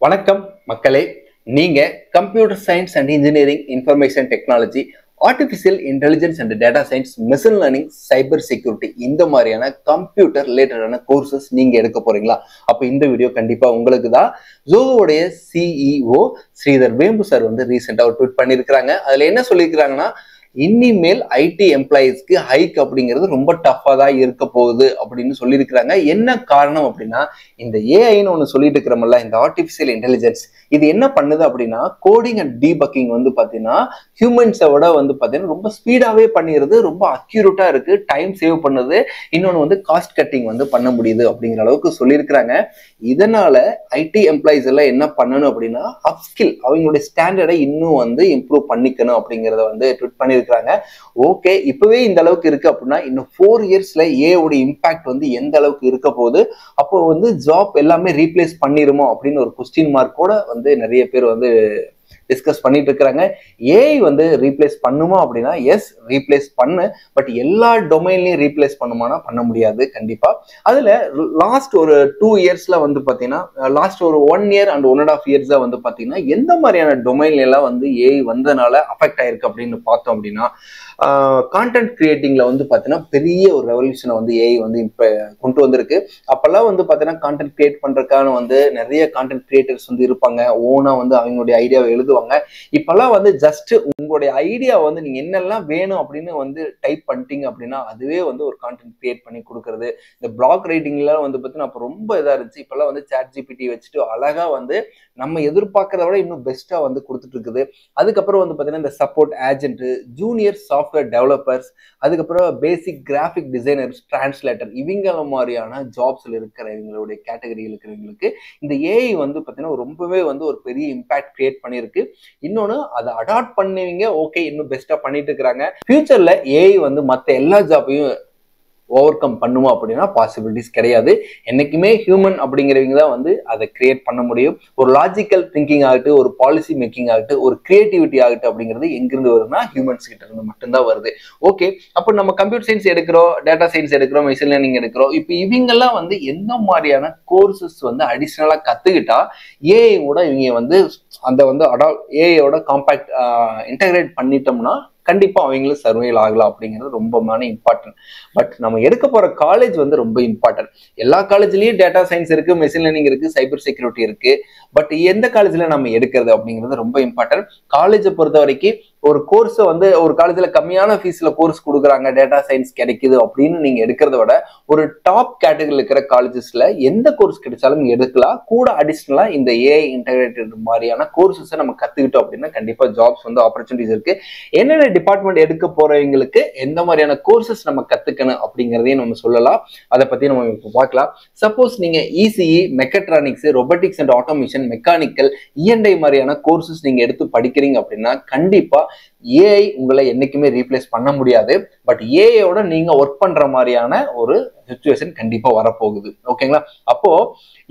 வணக்கம் மக்களே. நீங்க computer science and engineering, information technology, artificial intelligence and data science, machine learning, cyber security இந்த மாதிரியான கம்ப்யூட்டர் ரிலேட்டடான கோர்சஸ் நீங்க எடுக்க போறீங்களா? அப்ப இந்த வீடியோ கண்டிப்பா உங்களுக்கு தான். ஜோகோடைய சிஇஓ ஸ்ரீதர் வேம்பு சார் வந்து ரீசெண்டா ஒரு ட்வீட் பண்ணியிருக்கிறாங்க. அதுல என்ன சொல்லியிருக்கிறாங்கன்னா, இனிமேல் ஐடி எம்ப்ளாயிஸ்க்கு ஹைக் அப்படிங்கிறது ரொம்ப டஃபா தான் இருக்க போகுது அப்படின்னு சொல்லியிருக்கிறாங்க. என்ன காரணம் அப்படின்னா, இந்த ஏஐன்னு ஒன்று சொல்லிட்டு இருக்கிறோம்ல, இந்த ஆர்டிஃபிஷியல் இன்டெலிஜென்ஸ், இது என்ன பண்ணுது அப்படின்னா, கோடிங் அண்ட் டீபக்கிங் வந்து பார்த்தீங்கன்னா ஹியூமன்ஸை விட வந்து பார்த்தீங்கன்னா ரொம்ப ஸ்பீடாகவே பண்ணிடுது, ரொம்ப அக்யூரேட்டா இருக்கு, டைம் சேவ் பண்ணுது, இன்னொன்று வந்து காஸ்ட் கட்டிங் வந்து பண்ண முடியுது அப்படிங்கிற அளவுக்கு சொல்லியிருக்கிறாங்க. இதனால ஐடி எம்ப்ளாயிஸ் எல்லாம் என்ன பண்ணணும் அப்படின்னா, அப்ஸ்கில் அவங்களுடைய ஸ்டாண்டர்டை இன்னும் வந்து இம்ப்ரூவ் பண்ணிக்கணும் அப்படிங்கிறத வந்து ட்வீட் பண்ணியிருக்காங்க. ஓகே, இப்பவே இந்த அளவுக்கு இருக்கு அப்படின்னா இன்னும் 4 இயர்ஸ்ல ஏஐயோட இம்பாக்ட் வந்து எந்த அளவுக்கு இருக்க போகுது, அப்போ வந்து ஜாப் எல்லாமே ரீப்ளேஸ் பண்ணிருமோ அப்படின்னு ஒரு கொஸ்டின் மார்க்கோட வந்து நிறைய பேர் வந்து டிஸ்கஸ் பண்ணிட்டு இருக்கிறாங்க. ஏஐ வந்து ரீப்ளேஸ் பண்ணுமா அப்படின்னா, எஸ் ரீப்ளேஸ் பண்ணு, பட் எல்லா டொமைன்லயும் ரீப்ளேஸ் பண்ணுமானா பண்ண முடியாது கண்டிப்பா. அதுல லாஸ்ட் ஒரு 2 இயர்ஸ்ல வந்து பாத்தீங்கன்னா, லாஸ்ட் ஒரு 1 இயர் அண்ட் 1.5 இயர்ஸா வந்து பாத்தீங்கன்னா எந்த மாதிரியான டொமைன்ல எல்லாம் வந்து ஏஐ வந்ததுனால அஃபெக்ட் ஆயிருக்கு அப்படின்னு பார்த்தோம் அப்படின்னா, கான்டென்ட் கிரியேட்டிங்ல வந்து பாத்தீங்கன்னா பெரிய ஒரு ரெவல்யூஷனை வந்து ஏஐ வந்து இப்ப கொண்டு வந்திருக்கு. அப்பெல்லாம் வந்து பாத்தீங்கன்னா கான்டென்ட் கிரியேட் பண்றதுக்கான வந்து நிறைய கான்டென்ட் கிரியேட்டர்ஸ் வந்து இருப்பாங்க, ஓனா வந்து அவங்களுடைய ஐடியாவை எழுதுவாங்க. இப்பெல்லாம் வந்து ஜஸ்ட் உங்களுடைய ஐடியா வந்து நீங்க என்னெல்லாம் வேணும் அப்படின்னு வந்து டைப் பண்ணிட்டீங்க அப்படின்னா அதுவே வந்து ஒரு கான்டென்ட் கிரியேட் பண்ணி கொடுக்கறது. இந்த பிளாக் ரைட்டிங்ல வந்து பார்த்தீங்கன்னா அப்போ ரொம்ப இதா இருந்துச்சு. இப்பெல்லாம் வந்து சாட் ஜிபிடி வச்சுட்டு அழகா வந்து நம்ம எதிர்பார்க்கறத விட இன்னும் பெஸ்டா வந்து கொடுத்துட்டு இருக்குது. அதுக்கப்புறம் வந்து பார்த்தீங்கன்னா இந்த support agent, junior software developers, அதுக்கப்புறம் பேசிக் கிராஃபிக் டிசைனர்ஸ், டிரான்ஸ்லேட்டர், இவங்கள மாதிரியான ஜாப்ஸ்ல இருக்கிறவங்களுடைய கேட்டகரியில் இருக்கிறவங்களுக்கு இந்த ஏஐ வந்து பார்த்தீங்கன்னா ரொம்பவே வந்து ஒரு பெரிய இம்பாக்ட் கிரியேட் பண்ணியிருக்கு. இன்னொன்னு அதை அடாப்ட் பண்ணுவீங்க, ஓகே இன்னும் பெஸ்டா பண்ணிட்டு இருக்கிறாங்க. ஃபியூச்சர்ல ஏஐ வந்து மற்ற எல்லா ஜாப்பையும் ஓவர் கம் பண்ணுமா அப்படின்னா பாசிபிலிட்டிஸ் கிடையாது. என்னைக்குமே ஹியூமன் அப்படிங்கிறவங்க தான் வந்து அதை கிரியேட் பண்ண முடியும். ஒரு லாஜிக்கல் திங்கிங் ஆகட்டும், ஒரு பாலிசி மேக்கிங் ஆகட்டும், ஒரு கிரியேட்டிவிட்டி ஆகட்டும் அப்படிங்கிறது எங்கிருந்து வருதுன்னா ஹியூமன்ஸ் கிட்ட இருந்து மட்டும்தான் வருது. ஓகே, அப்போ நம்ம கம்ப்யூட்டர் சயின்ஸ் எடுக்கிறோம், டேட்டா சயின்ஸ் எடுக்கிறோம், மெஷின் லேர்னிங் எடுக்கிறோம். இப்போ இவங்கெல்லாம் வந்து எந்த மாதிரியான கோர்சஸ் வந்து அடிஷ்னலா கத்துக்கிட்டா ஏஐயோட இவங்க வந்து அந்த வந்து ஏஐயோட காம்பேக்ட் இன்டகிரேட் பண்ணிட்டோம்னா கண்டிப்பா அவங்களும் சர்வைவல் ஆகலாம் அப்படிங்கிறது ரொம்ப இம்பார்ட்டன்ட். பட் நம்ம எடுக்க போற காலேஜ் வந்து ரொம்ப இம்பார்ட்டன்ட். எல்லா காலேஜ்லயும் டேட்டா சயின்ஸ் இருக்கு, மெஷின் லேர்னிங் இருக்கு, சைபர் செக்யூரிட்டி இருக்கு. பட் எந்த காலேஜ்ல நம்ம எடுக்கிறது அப்படிங்கிறது ரொம்ப இம்பார்ட்டன்ட். காலேஜை பொறுத்த வரைக்கும் ஒரு கோர்ஸை வந்து ஒரு காலேஜ்ல கம்மியான ஃபீஸ்ல கோர்ஸ் கொடுக்குறாங்க, டேட்டா சயின்ஸ் கிடைக்குது அப்படின்னு நீங்க எடுக்கிறத விட ஒரு டாப் கேட்டகரியில் இருக்கிற காலேஜஸ்ல எந்த கோர்ஸ் கிடைச்சாலும் எடுக்கலாம். கூட அடிஷ்னலா இந்த ஏஐ இன்டகிரேட்டட் மாதிரியான கோர்சஸை நம்ம கத்துக்கிட்டோம் அப்படின்னா கண்டிப்பா ஜாப்ஸ் வந்து ஆப்பர்ச்சுனிட்டிஸ் இருக்கு. என்னென்ன டிபார்ட்மெண்ட் எடுக்க போறவங்களுக்கு எந்த மாதிரியான கோர்சஸ் நம்ம கத்துக்கணும் அப்படிங்கிறதையும் நம்ம சொல்லலாம். அதை பத்தி நம்ம இப்போ பார்க்கலாம். சப்போஸ் நீங்க ECE, mechatronics, robotics and automation, mechanical, E and I மாதிரியான கோர்சஸ் நீங்க எடுத்து படிக்கிறீங்க அப்படின்னா கண்டிப்பா ஏஐ உங்களை என்னைக்குமே ரீப்ளேஸ் பண்ண முடியாது. பட் ஏஐயோட நீங்க ஒர்க் பண்ற மாதிரியான ஒரு சிச்சுவேஷன் கண்டிப்பா வரப்போகுது. ஓகேங்களா? அப்போ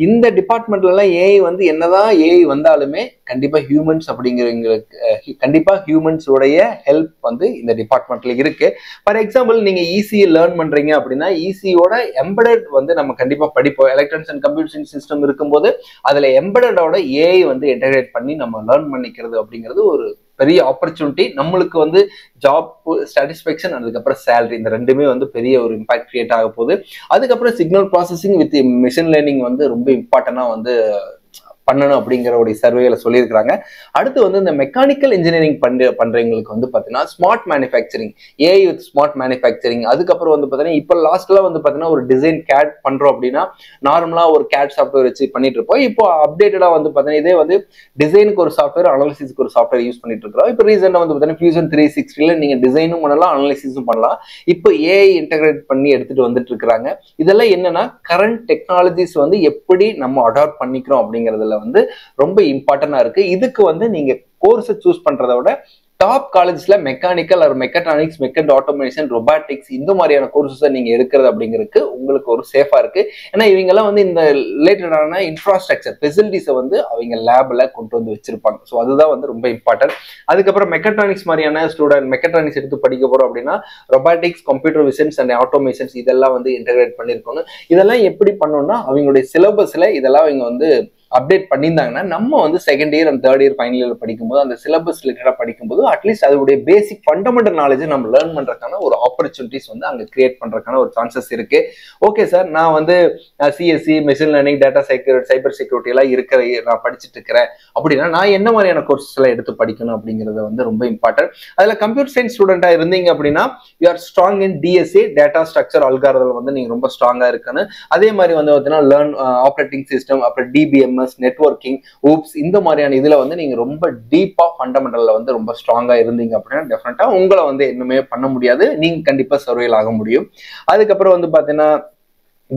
இந்த டிபார்ட்மெண்ட்ல எல்லாம் ஏஐ வந்து என்னதான் ஏஐ வந்தாலுமே கண்டிப்பா ஹியூமன்ஸ் அப்படிங்கிறவங்களுக்கு கண்டிப்பா ஹியூமன்ஸ் உடைய ஹெல்ப் வந்து இந்த டிபார்ட்மெண்ட்ல இருக்கு. ஃபார் எக்ஸாம்பிள் நீங்க ஈஸியை லேர்ன் பண்றீங்க அப்படின்னா ஈஸியோட எம்பெடட் வந்து நம்ம கண்டிப்பா படிப்போம். எலக்ட்ரானிக்ஸ் அண்ட் கம்ப்யூட்டர் சிஸ்டம் இருக்கும்போது அதுல எம்பெடடோட ஏஐ வந்து இன்டகிரேட் பண்ணி நம்ம லேர்ன் பண்ணிக்கிறது அப்படிங்கிறது ஒரு பெரிய ஆப்பர்ச்சுனிட்டி. நம்மளுக்கு வந்து ஜாப் சாட்டிஸ்ஃபேக்ஷன், அதுக்கப்புறம் சேலரி, இந்த ரெண்டுமே வந்து பெரிய ஒரு இம்பாக்ட் கிரியேட் ஆக போகுது. அதுக்கப்புறம் signal processing with machine learning வந்து ரொம்ப இம்பார்ட்டன்டா வந்து பண்ணணும் அப்படிங்கிற ஒரு சர்வேல சொல்லியிருக்கிறாங்க. அடுத்து வந்து இந்த மெக்கானிக்கல் இன்ஜினியரிங் பண்றவங்களுக்கு வந்து பாத்தீங்கன்னா smart manufacturing, AI with smart manufacturing, அதுக்கப்புறம் வந்து பாத்தீங்கன்னா இப்போ லாஸ்ட்ல வந்து பாத்தீங்கன்னா ஒரு டிசைன் கேட் பண்றோம் அப்படின்னா நார்மலா ஒரு கேட் சாஃப்ட்வேர் வச்சு பண்ணிட்டு இருப்போம். இப்போ அப்டேட்டடா வந்து பாத்தீங்கன்னா இதே வந்து டிசைனுக்கு ஒரு சாஃப்ட்வேர், அனாலிசிஸ்க்கு ஒரு சாஃப்ட்வேர் யூஸ் பண்ணிட்டு இருக்கிறோம். இப்போ ரீசெண்டா வந்து பாத்தீங்கன்னா ஃபியூஷன் 360ல நீங்க டிசைனும் பண்ணலாம், அனாலிசிஸும் பண்ணலாம். இப்போ ஏஐ இன்டகிரேட் பண்ணி எடுத்துட்டு வந்துட்டு இருக்கிறாங்க. இதெல்லாம் என்னன்னா கரண்ட் டெக்னாலஜிஸ் வந்து எப்படி நம்ம அடாப்ட் பண்ணிக்கிறோம் அப்படிங்கிறதுல வந்து ரொம்ப இம்பார்ட்டன்டா இருக்கு. இதுக்கு வந்து நீங்க கோர்ஸ் சூஸ் பண்றதை விட டாப் காலேஜ்ல மெக்கானிக்கல் ஆர் மெக்கட்ரானிக்ஸ், மெக்கட் ஆட்டோமேஷன், ரொபாட்டிக்ஸ் இந்த மாதிரியான கோர்சஸை நீங்க எடுக்கிறது அப்படிங்கிறதுக்கு உங்களுக்கு ஒரு சேஃபா இருக்கு. ஏன்னா இவங்க எல்லாம் வந்து இந்த ரிலேட்டடான இன்ஃப்ராஸ்ட்ரக்சர் ஃபெசிலிட்டிஸை வந்து அவங்க லேப்ல கொண்டு வந்து வச்சிருப்பாங்க. ஸோ அதுதான் வந்து ரொம்ப இம்பார்ட்டன்ட். அதுக்கப்புறம் மெக்கட்ரானிக்ஸ் மாதிரியான ஸ்டூடெண்ட் மெக்கட்ரானிக்ஸ் எடுத்து படிக்க போறோம் அப்படின்னா robotics, computer visions and automations இதெல்லாம் வந்து இன்டகிரேட் பண்ணிருக்கணும். இதெல்லாம் எப்படி பண்ணணும்னா அவங்களுடைய சிலபஸ்ல இதெல்லாம் அவங்க வந்து அப்டேட் பண்ணியிருந்தாங்கன்னா நம்ம வந்து second year and third year final year படிக்கும்போது அந்த சிலபஸ் ரிலேட்டடாக படிக்கும்போது அட்லீஸ்ட் அதோடைய பேசிக் ஃபண்டமெண்டல் நாலேஜ் நம்ம லேர்ன் பண்றதுக்கான ஒரு ஆப்பர்ச்சுனிட்டிஸ் வந்து அங்கே கிரியேட் பண்றதுக்கான ஒரு சான்சஸ் இருக்கு. ஓகே சார், நான் வந்து CSC, machine learning, data cyber security எல்லாம் இருக்கிற நான் படிச்சுட்டு இருக்கிறேன் அப்படின்னா நான் என்ன மாதிரியான கோர்சஸ் எல்லாம் எடுத்து படிக்கணும் அப்படிங்கிறது வந்து ரொம்ப இம்பார்ட்டன்ட். அதுல கம்ப்யூட்டர் சயின்ஸ் ஸ்டூடெண்டா இருந்தீங்க அப்படின்னா you are strong in DSA, data structure algorithm வந்து நீங்க ரொம்ப ஸ்ட்ராங்கா இருக்கணும். அதே மாதிரி வந்து பார்த்தீங்கன்னா லேர்ன் ஆப்ரேட்டிங் சிஸ்டம், அப்புறம் டிபிஎம்எஸ், நெட்வொர்க்கிங், ஊப்ஸ், இந்த மாதிரியான இதுல வந்து நீங்க ரொம்ப டீப்பா ஃபண்டமெண்டல்ல வந்து ரொம்ப ஸ்ட்ராங்கா இருந்தீங்க அப்படின்னா டெஃபினட்டா உங்களை வந்து இன்னுமே பண்ண முடியாது, நீங்க கண்டிப்பா சர்வைவல் ஆக முடியும். அதுக்கப்புறம் வந்து பாத்தீங்கன்னா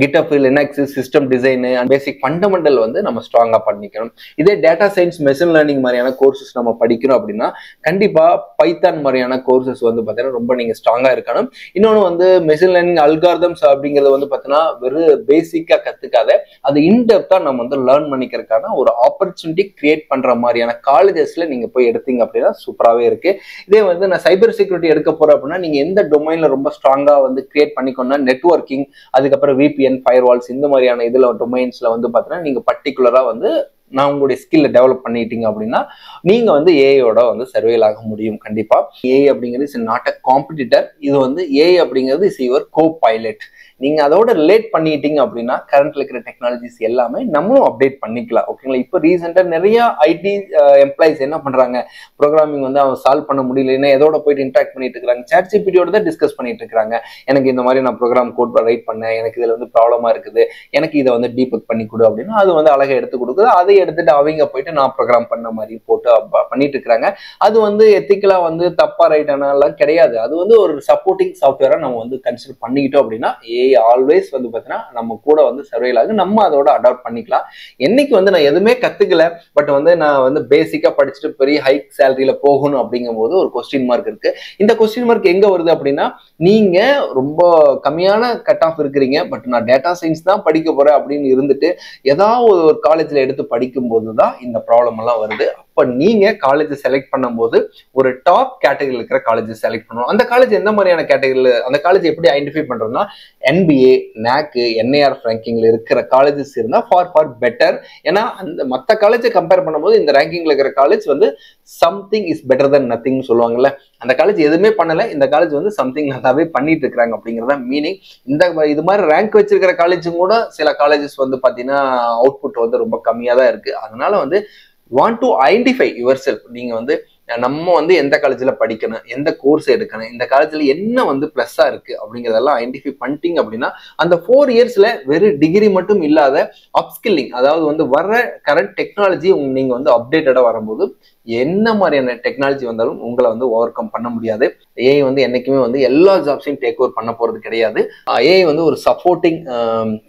GitHub, Linux, system design and basic fundamental வந்து நம்ம ஸ்ட்ராங்கா பண்ணிக்கணும். இதே டேட்டா சயின்ஸ், மெஷின் லேர்னிங் மாதிரியான கோர்சஸ் நம்ம படிக்கணும் அப்படின்னா கண்டிப்பா பைத்தான் மாதிரியான கோர்சஸ் வந்து பார்த்தீங்கன்னா ரொம்ப நீங்க ஸ்ட்ராங்கா இருக்கணும். இன்னொன்று வந்து மெஷின் லேர்னிங் அல்காரிதம்ஸ் அப்படிங்கிறது வந்து பார்த்தீங்கன்னா வெறும் பேசிக்கா கத்துக்காத அது இன்டெப்தா நம்ம வந்து லேர்ன் பண்ணிக்கிறதுக்கான ஒரு ஆப்பர்ச்சுனிட்டி கிரியேட் பண்ற மாதிரியான காலேஜஸ்ல நீங்க போய் எடுத்தீங்க அப்படின்னா சூப்பராகவே இருக்கு. இதே வந்து நான் சைபர் செக்யூரிட்டி எடுக்க போறேன் அப்படின்னா நீங்க எந்த டொமைன்ல ரொம்ப ஸ்ட்ராங்கா வந்து கிரியேட் பண்ணிக்கணும்னா நெட்வொர்க்கிங், அதுக்கப்புறம் VPN, ஃபயர்வால்ஸ், இந்த மாதிரியான இதுல டொமைன்ஸ்ல வந்து பாத்தீங்கன்னா நீங்க பர்டிகுலரா வந்து நான் உங்களுடைய ஸ்கில்ல டெவலப் பண்ணிட்டீங்க அப்படின்னா நீங்க வந்து ஏஐயோட வந்து சர்வேல் ஆக முடியும். கண்டிப்பா ஏஐ அப்படிங்கிறது இஸ் நாட் அ காம்படிட்டர். இது வந்து ஏஐ அப்படிங்கிறது இஸ் யுவர் கோ பைலட். நீங்க அதோட ரிலேட் பண்ணிட்டீங்க அப்படின்னா கரண்ட்ல இருக்கிற டெக்னாலஜிஸ் எல்லாமே நம்மளும் அப்டேட் பண்ணிக்கலாம். ஓகேங்களா? இப்போ ரீசெண்டா நிறைய ஐடி எம்ப்ளாயிஸ் என்ன பண்றாங்க, ப்ரோக்ராமிங் வந்து அவங்க சால்வ் பண்ண முடியலன்னா எதோட போயிட்டு இன்ட்ராக்ட் பண்ணிட்டு இருக்காங்க, ChatGPT-யோட தான் டிஸ்கஸ் பண்ணிட்டு இருக்காங்க. எனக்கு இந்த மாதிரி நான் ப்ரோக்ராம் கோட் ரைட் பண்ணேன், எனக்கு இதுல வந்து ப்ராப்ளமா இருக்குது, எனக்கு இதை வந்து டீபக் பண்ணி கொடு அப்படின்னா அது வந்து அழகா எடுத்து கொடுக்குது. அதை எடுத்துட்டு அவங்க போயிட்டு நான் ப்ரோக்ராம் பண்ண மாதிரி போட்டு பண்ணிட்டு இருக்கிறாங்க. அது வந்து எத்திக்கலா வந்து தப்பா ரைட்டானாலாம் கிடையாது. அது வந்து ஒரு சப்போர்ட்டிங் சாஃப்ட்வேரா நம்ம வந்து கன்சிடர் பண்ணிக்கிட்டோம் அப்படின்னா ஆல்வேஸ் வந்து பார்த்தீங்கன்னா நம்ம கூட வந்து சர்வைல் ஆகும், நம்ம அதோட அடாப்ட் பண்ணிக்கலாம். என்னைக்கு வந்து நான் எதுவுமே கத்துக்கல பட் வந்து நான் வந்து பேசிக்கா படிச்சுட்டு பெரிய ஹை சேலரியில போகணும் அப்படிங்கும் போது ஒரு கொஸ்டின் மார்க் இருக்கு. இந்த கொஸ்டின் மார்க் எங்க வருது அப்படின்னா நீங்க ரொம்ப கம்மியான கட் ஆஃப் இருக்கிறீங்க, பட் நான் டேட்டா சயின்ஸ் தான் படிக்க போறேன் அப்படின்னு இருந்துட்டு ஏதாவது ஒரு காலேஜ்ல எடுத்து படிக்கும் போதுதான் இந்த ப்ராப்ளம் எல்லாம் வருது. அப்ப நீங்க காலேஜ் செலக்ட் பண்ணும்போது ஒரு டாப் கேட்டகரியில் இருக்கிற காலேஜ் செலக்ட் பண்ணணும். அந்த காலேஜ் எந்த மாதிரியான கேட்டகரியில், அந்த காலேஜ் எப்படி ஐடென்டிஃபை பண்றோம்னா NBA, NAC, NIRF ரேங்கிங்ல இருக்கிற காலேஜஸ் இருந்தா ஃபார் பெட்டர். ஏன்னா அந்த மற்ற காலேஜை கம்பேர் பண்ணும்போது இந்த ரேங்கிங்ல இருக்கிற காலேஜ் வந்து something is better then nothing சொல்லுவாங்கல்ல, அந்த காலேஜ் எதுவுமே பண்ணல, இந்த காலேஜ் வந்து சம்திங் நல்லாவே பண்ணிட்டு இருக்கிறாங்க அப்படிங்கிறத மீனிங். இந்த இது மாதிரி ரேங்க் வச்சிருக்கிற காலேஜும் கூட சில காலேஜஸ் வந்து பாத்தீங்கன்னா அவுட்புட் வந்து ரொம்ப கம்மியா தான் இருக்கு. அதனால வந்து want to identify your self. நீங்க வந்து நம்ம வந்து எந்த காலேஜ்ல படிக்கணும், எந்த கோர்ஸ் எடுக்கணும், இந்த காலேஜ்ல என்ன வந்து பிளஸ்ஸா இருக்கு அப்படிங்கிறதெல்லாம் ஐடென்டிஃபை பண்ணிட்டீங்க அப்படின்னா அந்த 4 இயர்ஸ்ல வெறும் டிகிரி மட்டும் இல்லாத அப்ஸ்கில்லிங், அதாவது வந்து வர்ற கரண்ட் டெக்னாலஜி நீங்க வந்து அப்டேட்டடா வரும்போது என்ன மாதிரியான டெக்னாலஜி வந்தாலும் உங்களை வந்து ஓவர் கம் பண்ண முடியாது. ஏஐ வந்து என்னைக்குமே வந்து எல்லா ஜாப்ஸையும் டேக் ஓவர் பண்ண போறது கிடையாது. ஏஐ வந்து ஒரு சப்போர்ட்டிங்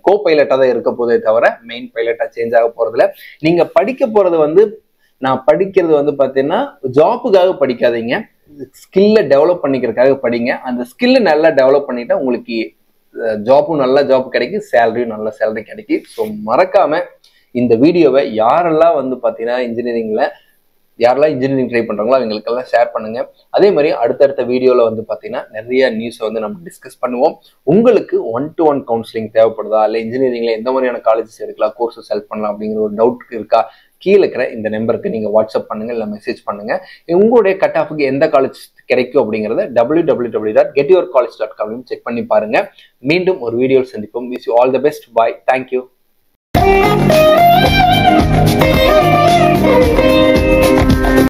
கோ பைலட்டா தான் இருக்க போதே தவிர மெயின் பைலட்டா சேஞ்ச் ஆக போறதுல. நீங்க படிக்க போறது வந்து, நான் படிக்கிறது வந்து பாத்தீங்கன்னா ஜாப்புக்காக படிக்காதீங்க, ஸ்கில்ல டெவலப் பண்ணிக்கிறதுக்காக படிங்க. அந்த ஸ்கில்ல நல்லா டெவலப் பண்ணிட்டா உங்களுக்கு ஜாப்பும் நல்ல ஜாப் கிடைக்கும், சேலரியும் நல்ல சேலரி கிடைக்கும். ஸோ மறக்காம இந்த வீடியோவை யாரெல்லாம் வந்து பாத்தீங்கன்னா யாரெல்லாம் இன்ஜினியரிங் ட்ரை பண்றாங்களோ அவங்களுக்கெல்லாம் ஷேர் பண்ணுங்க. அதே மாதிரி அடுத்தடுத்த வீடியோல வந்து பாத்தீங்கன்னா நிறைய நியூஸ் வந்து நம்ம டிஸ்கஸ் பண்ணுவோம். உங்களுக்கு 1-to-1 கவுன்சிலிங் தேவைப்படுதா, இல்லை இன்ஜினியரிங்ல எந்த மாதிரியான காலேஜஸ் எடுக்கலாம், கோர்சஸ் செலக்ட் பண்ணலாம் அப்படிங்கிற ஒரு டவுட் இருக்கா, கீழே இருக்கிற இந்த நம்பருக்கு நீங்க வாட்ஸ்அப் பண்ணுங்க, இல்லை மெசேஜ் பண்ணுங்க. உங்களுடைய கட் ஆஃபுக்கு எந்த காலேஜ் கிடைக்கும் அப்படிங்கிறத www.getyourcollege.com செக் பண்ணி பாருங்க. மீண்டும் ஒரு வீடியோவில் சந்திப்போம். Wish you all the best. Bye. Thank you.